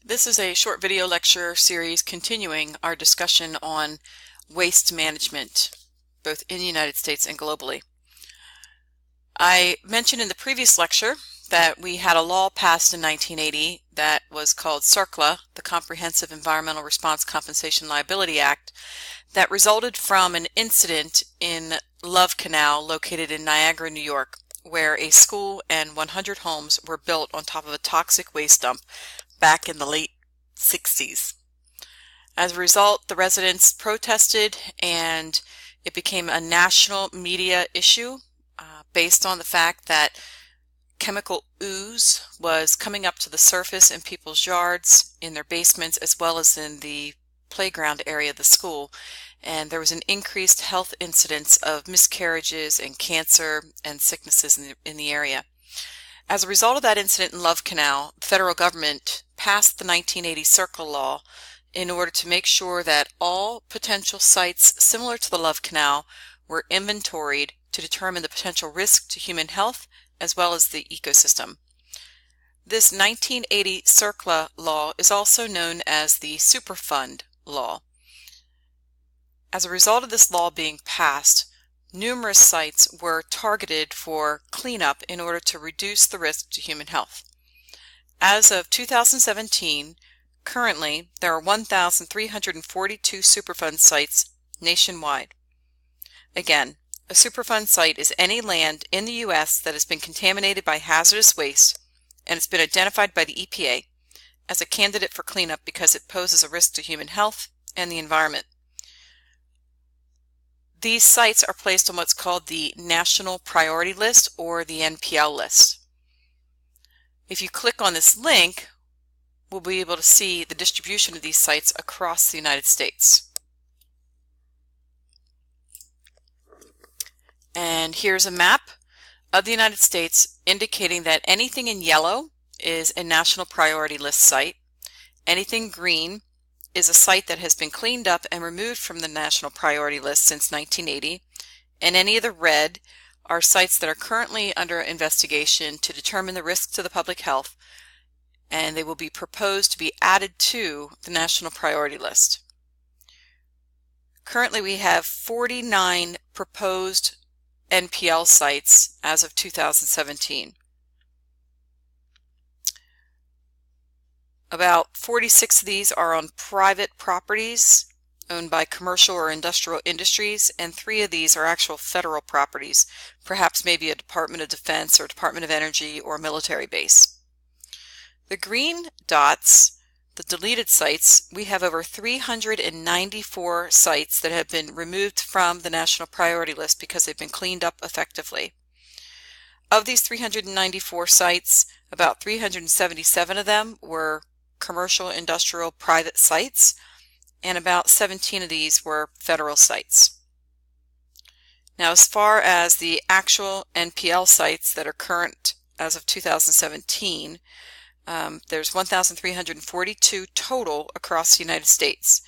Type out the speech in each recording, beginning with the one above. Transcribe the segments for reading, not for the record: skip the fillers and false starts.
This is a short video lecture series continuing our discussion on waste management, both in the United States and globally. I mentioned in the previous lecture that we had a law passed in 1980 that was called CERCLA, the Comprehensive Environmental Response Compensation Liability Act, that resulted from an incident in Love Canal located in Niagara, New York, where a school and 100 homes were built on top of a toxic waste dump back in the late 60s. As a result, the residents protested and it became a national media issue based on the fact that chemical ooze was coming up to the surface in people's yards, in their basements, as well as in the playground area of the school. And there was an increased health incidence of miscarriages and cancer and sicknesses in the area. As a result of that incident in Love Canal, the federal government passed the 1980 CERCLA law in order to make sure that all potential sites similar to the Love Canal were inventoried to determine the potential risk to human health as well as the ecosystem. This 1980 CERCLA law is also known as the Superfund law. As a result of this law being passed, numerous sites were targeted for cleanup in order to reduce the risk to human health. As of 2017, currently there are 1,342 Superfund sites nationwide. Again, a Superfund site is any land in the U.S. that has been contaminated by hazardous waste and it's been identified by the EPA as a candidate for cleanup because it poses a risk to human health and the environment. These sites are placed on what's called the National Priority List or the NPL list. If you click on this link, we'll be able to see the distribution of these sites across the United States. And here's a map of the United States indicating that anything in yellow is a National Priority List site. Anything green is a site that has been cleaned up and removed from the National Priority List since 1980, and any of the red are sites that are currently under investigation to determine the risk to the public health, and they will be proposed to be added to the National Priority List. Currently we have 49 proposed NPL sites as of 2017. About 46 of these are on private properties owned by commercial or industrial industries, and 3 of these are actual federal properties, perhaps maybe a Department of Defense or Department of Energy or military base. The green dots, the deleted sites, we have over 394 sites that have been removed from the National Priority List because they've been cleaned up effectively. Of these 394 sites, about 377 of them were commercial, industrial, private sites, and about 17 of these were federal sites. Now, as far as the actual NPL sites that are current as of 2017, there's 1,342 total across the United States.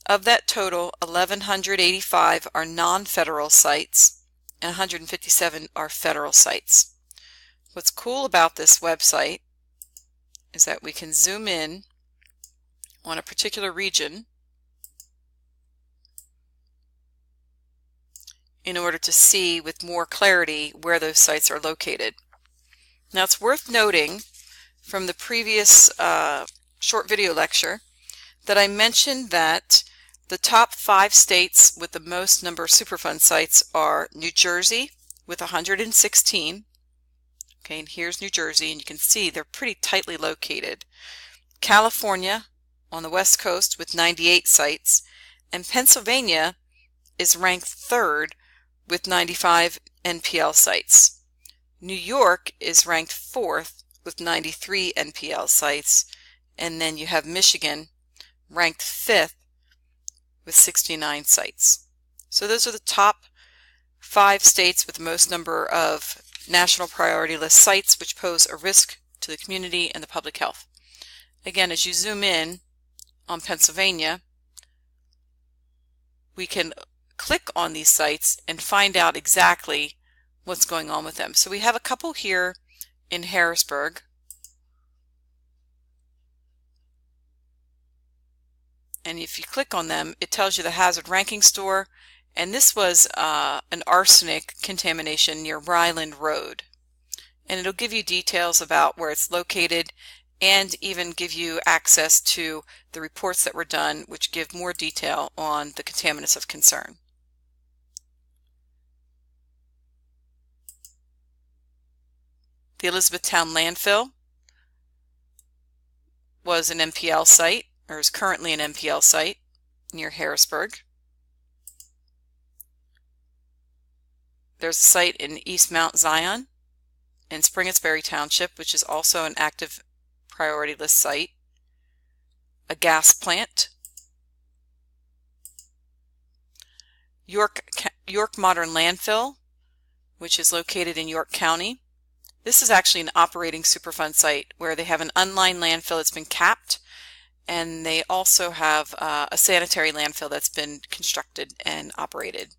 Of that total, 1,185 are non-federal sites and 157 are federal sites. What's cool about this website is that we can zoom in on a particular region in order to see with more clarity where those sites are located. Now, it's worth noting from the previous short video lecture that I mentioned that the top 5 states with the most number of Superfund sites are New Jersey with 116. Okay, and here's New Jersey, and you can see they're pretty tightly located. California on the West Coast with 98 sites, and Pennsylvania is ranked 3rd with 95 NPL sites. New York is ranked 4th with 93 NPL sites, and then you have Michigan ranked 5th with 69 sites. So those are the top 5 states with the most number of National Priority List sites which pose a risk to the community and the public health. Again, as you zoom in on Pennsylvania, we can click on these sites and find out exactly what's going on with them. So we have a couple here in Harrisburg. and if you click on them, it tells you the hazard ranking score, and this was an arsenic contamination near Ryland Road. And it'll give you details about where it's located and even give you access to the reports that were done, which give more detail on the contaminants of concern. The Elizabethtown landfill was an MPL site, or is currently an MPL site near Harrisburg. There's a site in East Mount Zion in Springettsbury Township, which is also an active priority list site. A gas plant. York Modern Landfill, which is located in York County. This is actually an operating Superfund site where they have an unlined landfill that's been capped, and they also have a sanitary landfill that's been constructed and operated.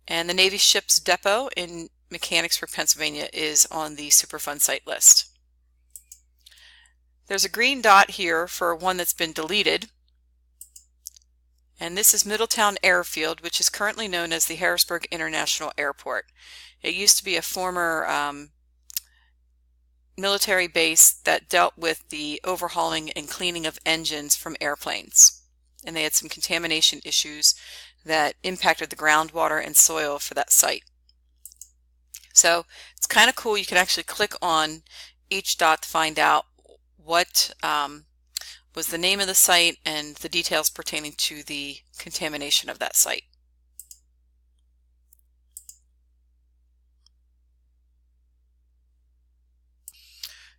And the Navy Ships Depot in Mechanicsburg, Pennsylvania is on the Superfund site list. There's a green dot here for one that's been deleted, and this is Middletown Airfield, which is currently known as the Harrisburg International Airport. It used to be a former military base that dealt with the overhauling and cleaning of engines from airplanes, and they had some contamination issues that impacted the groundwater and soil for that site. So it's kind of cool. You can actually click on each dot to find out what was the name of the site and the details pertaining to the contamination of that site.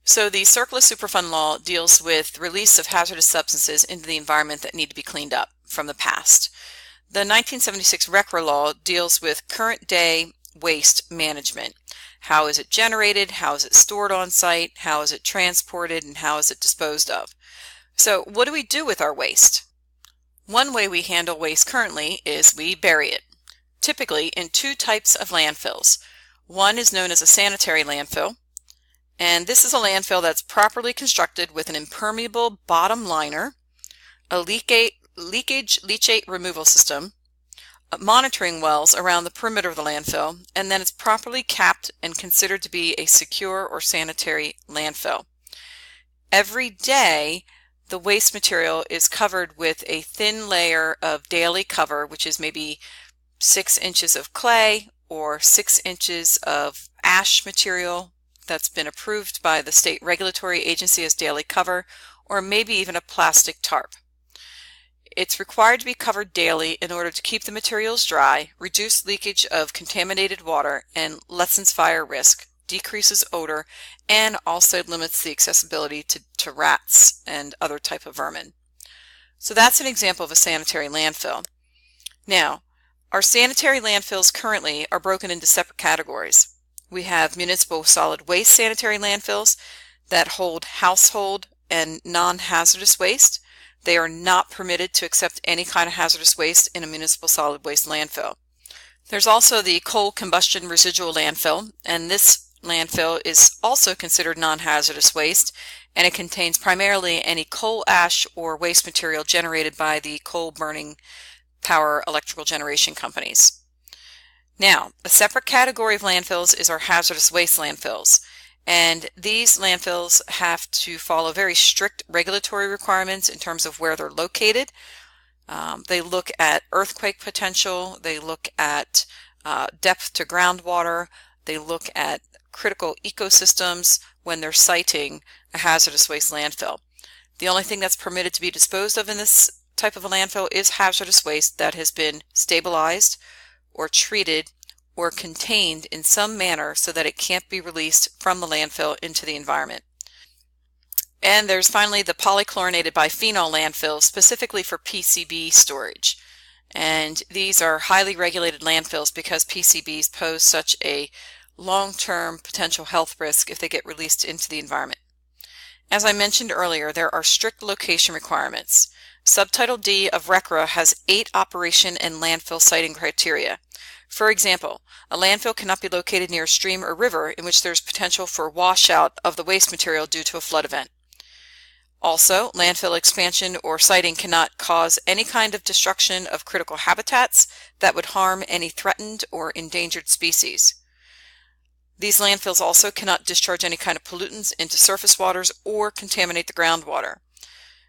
So the CERCLA Superfund law deals with release of hazardous substances into the environment that need to be cleaned up from the past. The 1976 RCRA law deals with current day waste management. How is it generated? How is it stored on site? How is it transported? And how is it disposed of? So what do we do with our waste? One way we handle waste currently is we bury it, typically in two types of landfills. One is known as a sanitary landfill, and this is a landfill that's properly constructed with an impermeable bottom liner, a leachate removal system, monitoring wells around the perimeter of the landfill, and then it's properly capped and considered to be a secure or sanitary landfill. Every day, the waste material is covered with a thin layer of daily cover, which is maybe 6 inches of clay or 6 inches of ash material that's been approved by the state regulatory agency as daily cover, or maybe even a plastic tarp. It's required to be covered daily in order to keep the materials dry, reduce leakage of contaminated water, and lessens fire risk, decreases odor, and also limits the accessibility to rats and other type of vermin. So that's an example of a sanitary landfill. Now, our sanitary landfills currently are broken into separate categories. We have municipal solid waste sanitary landfills that hold household and non-hazardous waste. They are not permitted to accept any kind of hazardous waste in a municipal solid waste landfill. There's also the coal combustion residual landfill, and this landfill is also considered non-hazardous waste, and it contains primarily any coal ash or waste material generated by the coal burning power electrical generation companies. Now, a separate category of landfills is our hazardous waste landfills, and these landfills have to follow very strict regulatory requirements in terms of where they're located. They look at earthquake potential, they look at depth to groundwater, they look at critical ecosystems when they're siting a hazardous waste landfill. The only thing that's permitted to be disposed of in this type of a landfill is hazardous waste that has been stabilized or treated or contained in some manner so that it can't be released from the landfill into the environment. And there's finally the polychlorinated biphenol landfills, specifically for PCB storage. And these are highly regulated landfills because PCBs pose such a long-term potential health risk if they get released into the environment. As I mentioned earlier, there are strict location requirements. Subtitle D of RCRA has 8 operation and landfill siting criteria. For example, a landfill cannot be located near a stream or river in which there is potential for washout of the waste material due to a flood event. Also, landfill expansion or siting cannot cause any kind of destruction of critical habitats that would harm any threatened or endangered species. These landfills also cannot discharge any kind of pollutants into surface waters or contaminate the groundwater.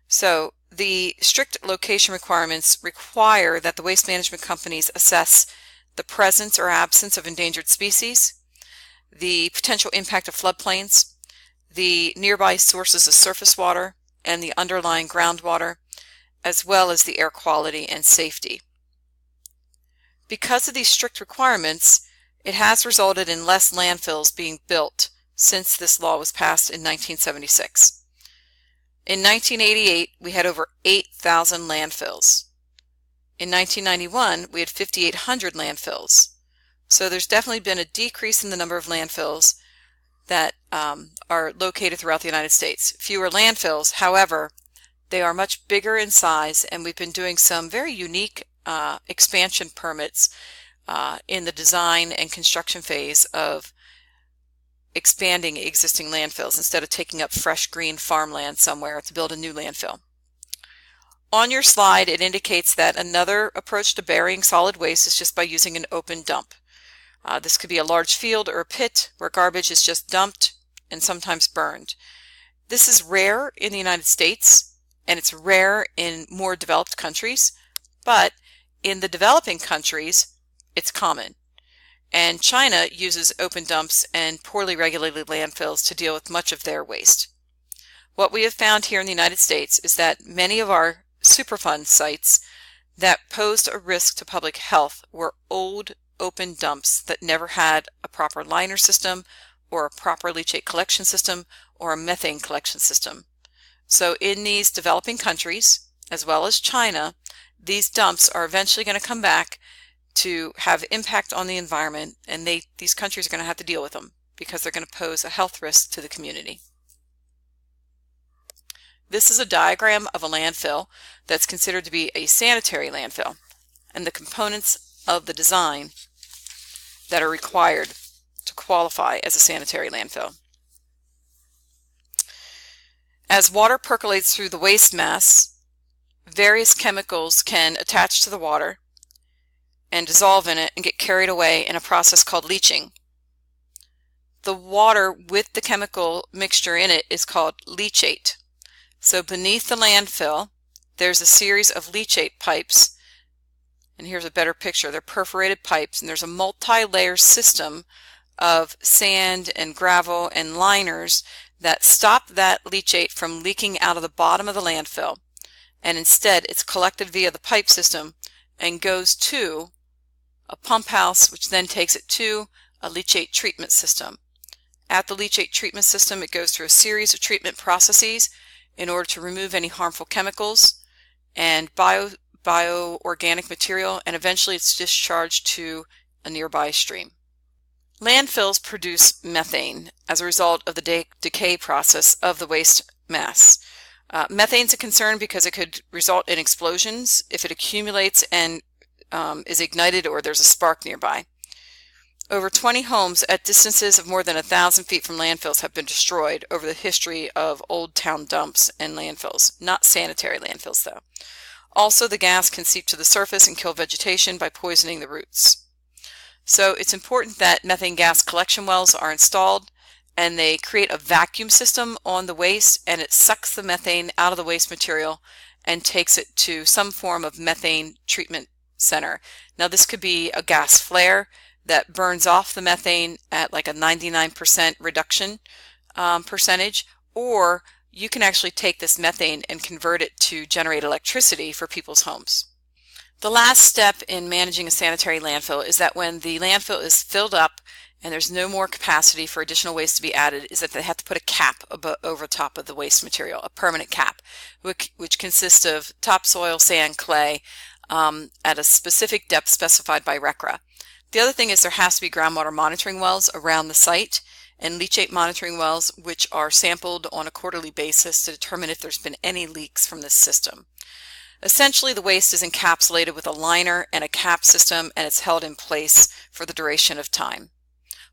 So the strict location requirements require that the waste management companies assess the presence or absence of endangered species, the potential impact of floodplains, the nearby sources of surface water, and the underlying groundwater, as well as the air quality and safety. Because of these strict requirements, it has resulted in less landfills being built since this law was passed in 1976. In 1988, we had over 8,000 landfills. In 1991, we had 5,800 landfills. So there's definitely been a decrease in the number of landfills that are located throughout the United States. Fewer landfills, however, they are much bigger in size, and we've been doing some very unique expansion permits in the design and construction phase of expanding existing landfills instead of taking up fresh green farmland somewhere to build a new landfill. On your slide, it indicates that another approach to burying solid waste is just by using an open dump. This could be a large field or a pit where garbage is just dumped and sometimes burned. This is rare in the United States, and it's rare in more developed countries, but in the developing countries, it's common. And China uses open dumps and poorly regulated landfills to deal with much of their waste. What we have found here in the United States is that many of our Superfund sites that posed a risk to public health were old open dumps that never had a proper liner system or a proper leachate collection system or a methane collection system. So in these developing countries, as well as China, these dumps are eventually going to come back to have impact on the environment, and these countries are going to have to deal with them because they're going to pose a health risk to the community. This is a diagram of a landfill that's considered to be a sanitary landfill and the components of the design that are required to qualify as a sanitary landfill. As water percolates through the waste mass, various chemicals can attach to the water and dissolve in it and get carried away in a process called leaching. The water with the chemical mixture in it is called leachate. So beneath the landfill, there's a series of leachate pipes, and here's a better picture. They're perforated pipes, and there's a multi-layer system of sand and gravel and liners that stop that leachate from leaking out of the bottom of the landfill, and instead it's collected via the pipe system and goes to a pump house, which then takes it to a leachate treatment system. At the leachate treatment system, it goes through a series of treatment processes in order to remove any harmful chemicals and bioorganic material, and eventually it's discharged to a nearby stream. Landfills produce methane as a result of the decay process of the waste mass. Methane's a concern because it could result in explosions if it accumulates and is ignited or there's a spark nearby. Over 20 homes at distances of more than 1,000 feet from landfills have been destroyed over the history of old town dumps and landfills, not sanitary landfills though. Also, the gas can seep to the surface and kill vegetation by poisoning the roots. So it's important that methane gas collection wells are installed, and they create a vacuum system on the waste, and it sucks the methane out of the waste material and takes it to some form of methane treatment center. Now this could be a gas flare that burns off the methane at like a 99% reduction percentage, or you can actually take this methane and convert it to generate electricity for people's homes. The last step in managing a sanitary landfill is that when the landfill is filled up and there's no more capacity for additional waste to be added, is that they have to put a cap over top of the waste material, a permanent cap, which consists of topsoil, sand, clay, at a specific depth specified by RCRA. The other thing is there has to be groundwater monitoring wells around the site and leachate monitoring wells, which are sampled on a quarterly basis to determine if there's been any leaks from this system. Essentially, the waste is encapsulated with a liner and a cap system, and it's held in place for the duration of time.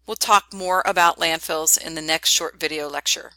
We'll talk more about landfills in the next short video lecture.